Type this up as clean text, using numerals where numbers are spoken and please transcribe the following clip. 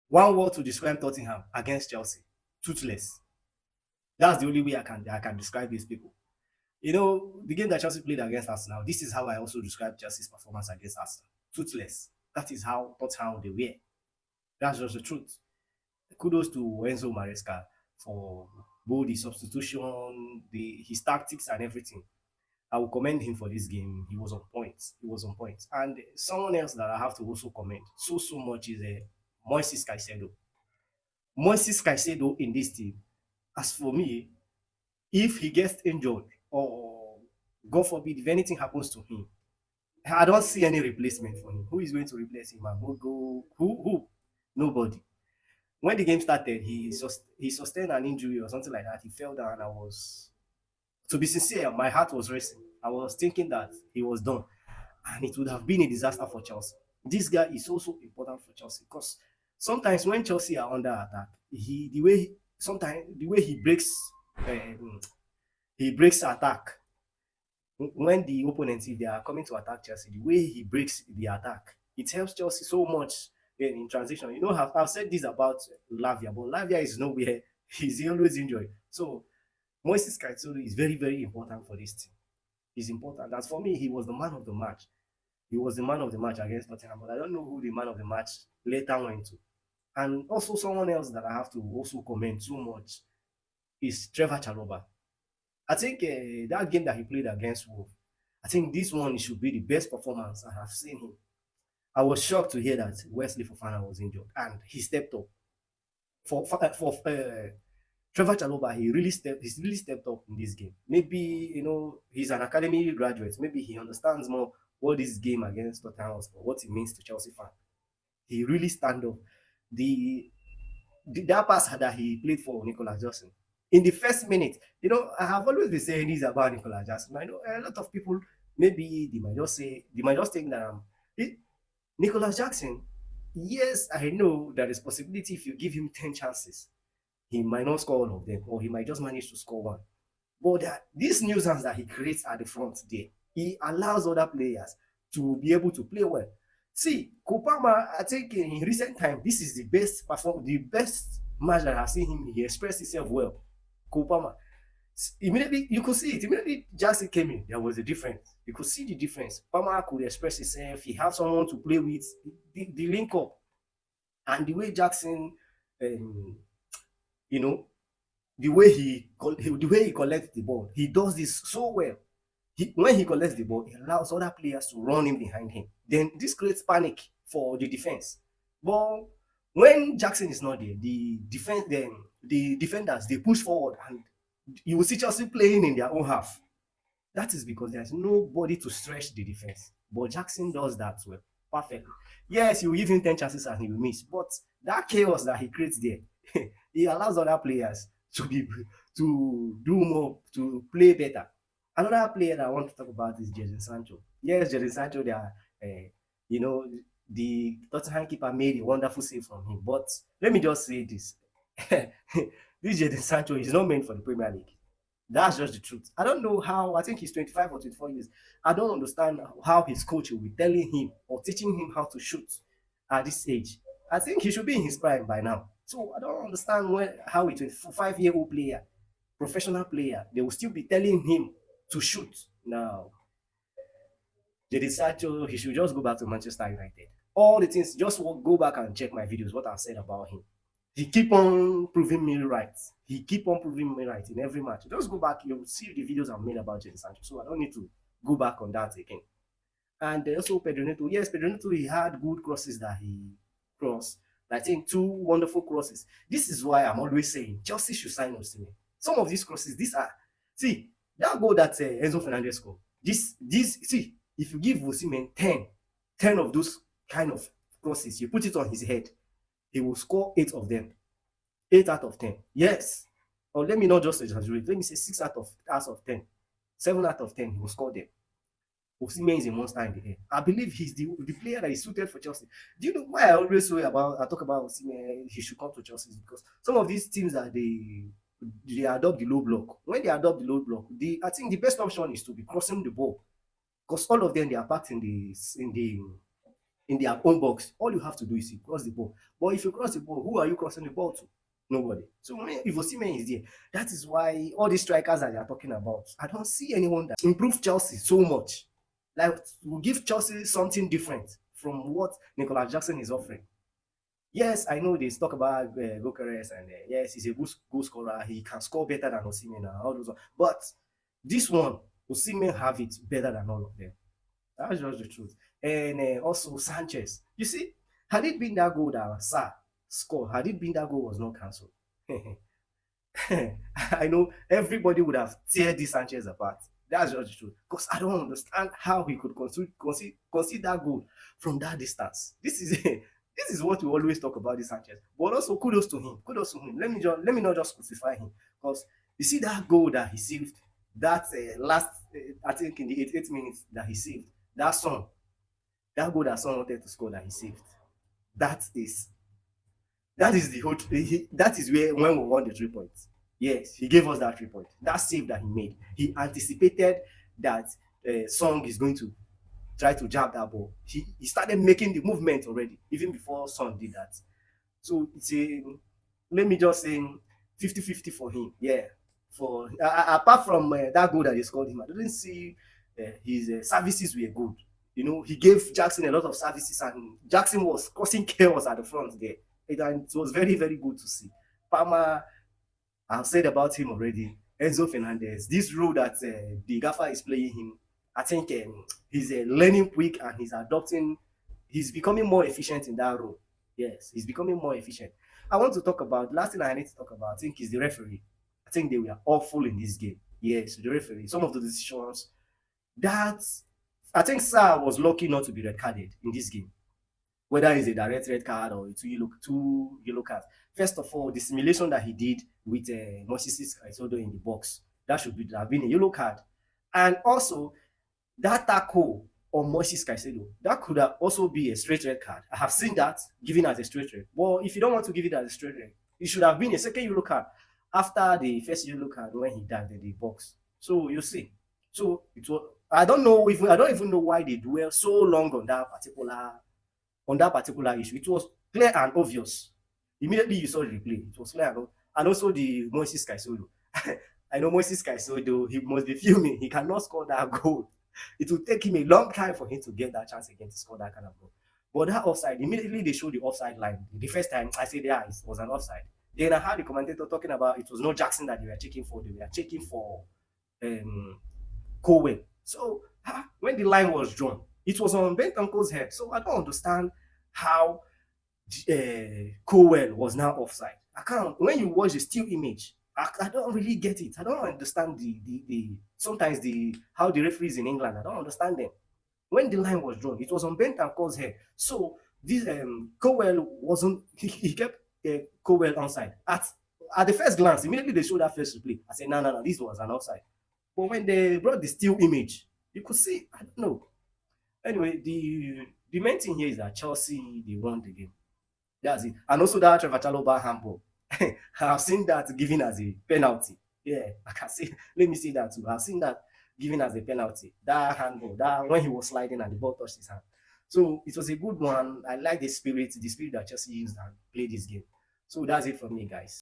One word to describe Tottenham against Chelsea: toothless. That's the only way I can describe these people. You know, the game that Chelsea played against Arsenal, this is how I also describe Chelsea's performance against Arsenal: toothless. That is how Tottenham they were. That's just the truth. Kudos to Enzo Maresca for both the substitution, his tactics and everything. I will commend him for this game. He was on point. He was on point. And someone else that I have to also commend so much is Moises Caicedo. Moises Caicedo in this team. As for me, if he gets injured or God forbid if anything happens to him, I don't see any replacement for him. Who is going to replace him? And who? Nobody. When the game started, he sustained an injury or something like that. He fell down. And I was, to be sincere, my heart was racing. I was thinking that he was done, and it would have been a disaster for Chelsea. This guy is also important for Chelsea because sometimes when Chelsea are under attack, sometimes the way um, he breaks attack when the opponents, if they are coming to attack Chelsea, the way he breaks the attack, it helps Chelsea so much in transition. You know, I've said this about Lavia, but Lavia is nowhere. He's always injured. So Moises Caicedo is very important for this team. He's important. As for me, he was the man of the match. He was the man of the match against Tottenham, but I don't know who the man of the match later went to. And also someone else that I have to also comment too much is Trevor Chalobah. I think that game that he played against Wolves, I think this one should be the best performance I have seen him. I was shocked to hear that Wesley Fofana was injured and he stepped up. For Trevor Chalobah, he's really stepped up in this game. Maybe he's an academy graduate. Maybe he understands more what this game against Tottenham Hotspur, what it means to Chelsea fan. He really stand up. The, that pass that he played for Nicolas Jackson in the first minute. I have always been saying this about Nicolas Jackson. I know a lot of people maybe they might just think that Nicolas Jackson. Yes, I know there is possibility if you give him 10 chances, he might not score all of them, or he might just manage to score one. But this nuisance that he creates at the front there, he allows other players to be able to play well. See, Kopama, I think in recent time, this is the best match that I've seen him. He expressed himself well. Kopama. Immediately, you could see it. Immediately, Jackson came in. There was a difference. You could see the difference. Palmer could express himself. He had someone to play with. The link up and the way Jackson, um, you know, the way he collects the ball, he does this so well. When he collects the ball, he allows other players to run in behind him. Then this creates panic for the defense. But when Jackson is not there, the defenders they push forward, and you will see Chelsea playing in their own half. That is because there's nobody to stretch the defense. But Jackson does that well, perfectly. Yes, you give him 10 chances and he will miss, but that chaos that he creates there, he allows other players to do more, to play better. Another player that I want to talk about is Jadon Sancho. Yes, Jadon Sancho, you know, the Tottenham keeper made a wonderful save from him. But let me just say this: this Jadon Sancho is not meant for the Premier League. That's just the truth. I don't know how. I think he's 25 or 24 years. I don't understand how his coach will be telling him or teaching him how to shoot at this age. I think he should be in his prime by now. So I don't understand how a 25-year-old player, professional player, they will still be telling him to shoot. Now, Jadon Sancho, he should just go back to Manchester United. All the things, just go back and check my videos, what I've said about him. He keep on proving me right. He keep on proving me right in every match. Just go back, you'll see the videos I've made about Jadon Sancho. So I don't need to go back on that again. And also Pedro Neto. Yes, Pedro Neto, he had good crosses that he crossed. I think two wonderful crosses. This is why I'm always saying Chelsea should sign Osimhen. Some of these crosses, see, that goal that Enzo Fernandez scored. See, if you give Osimhen 10 of those kind of crosses, you put it on his head, he will score 8 of them. 8 out of 10. Yes. Or let me not just exaggerate. Let me say 6 out of 10. 7 out of 10, he will score them. Osimhen is a monster in the air. I believe he's the player that is suited for Chelsea. Do you know why I talk about Osimhen? He should come to Chelsea because some of these teams that they adopt the low block. When they adopt the low block, I think the best option is to be crossing the ball because all of them they are packed in in their own box. All you have to do is you cross the ball. But if you cross the ball, who are you crossing the ball to? Nobody. So if Osimhen is there, that is why all these strikers that they are talking about, I don't see anyone that improve Chelsea so much. Like will give Chelsea something different from what Nicolas Jackson is offering. Yes, I know they talk about Gokeres and yes, he's a good goal scorer. He can score better than Osimhen and all those. But this one, Osimhen have it better than all of them. That's just the truth. And also Sanchez. You see, had it been that goal that Sa scored, had it been that goal was not cancelled, I know everybody would have teared this Sanchez apart. That's just the truth. Because I don't understand how he could concede that goal from that distance. This is this is what we always talk about this Sanchez. But also kudos to him. Kudos to him. Let me not just crucify him. Because you see that goal that he saved, that last I think in the 88 minutes that he saved, that song, that goal that Son wanted to score that he saved. That is that is the whole. That is where when we won the 3 points. Yes, he gave us that 3 points. That save that he made, he anticipated that Song is going to try to jab that ball. He started making the movement already, even before Son did that. So it's a let me just say 50-50 for him. Yeah. For apart from that goal that he scored him, I didn't see his services were good. You know, he gave Jackson a lot of services, and Jackson was causing chaos at the front there. And it was very, very good to see. Palmer, I've said about him already. Enzo Fernandez, this role that the gaffer is playing him, I think he's learning quick and he's adopting. He's becoming more efficient in that role. Yes, he's becoming more efficient. I want to talk about last thing I need to talk about. I think is the referee. I think they were awful in this game. Yes, the referee. Some of the decisions that I think Sarr was lucky not to be red carded in this game, whether it's a direct red card or two yellow cards. First of all, the simulation that he did with Moises Caicedo in the box, that should have been a yellow card. And also, that tackle on Moises Caicedo, that could have also be a straight red card. I have seen that given as a straight red. Well, if you don't want to give it as a straight red, it should have been a second yellow card after the first yellow card when he dived in the box. So you see. So it was I don't even know why they dwell so long on that particular issue. It was clear and obvious. Immediately you saw the replay, it was clear and also the Moises Caicedo. I know Moises Caicedo, he must be fuming. He cannot score that goal. It will take him a long time for him to get that chance again to score that kind of goal. But that offside, immediately they showed the offside line. The first time I said, yeah, it was an offside. Then I heard the commentator talking about it was not Jackson that they were checking for. They were checking for Cowell. So when the line was drawn, it was on Bentancur's head. So I don't understand how Cowell was now offside. I can't. When you watch the still image, I don't really get it. I don't understand the sometimes the how the referees in England. I don't understand them. When the line was drawn, it was on Bentancur's head. So this Cowell wasn't. He kept Cowell onside. At the first glance, immediately they showed that first replay. I said, no, this was an offside. But when they brought the still image, you could see. I don't know. Anyway, the main thing here is that Chelsea they won the game. That's it. And also that Trevor Chalobah handball. I've seen that given as a penalty. Yeah, I can see. Let me see that too. I've seen that given as a penalty. That handball, that when he was sliding and the ball touched his hand. So it was a good one. I like the spirit that Chelsea used and played this game. So that's it for me, guys.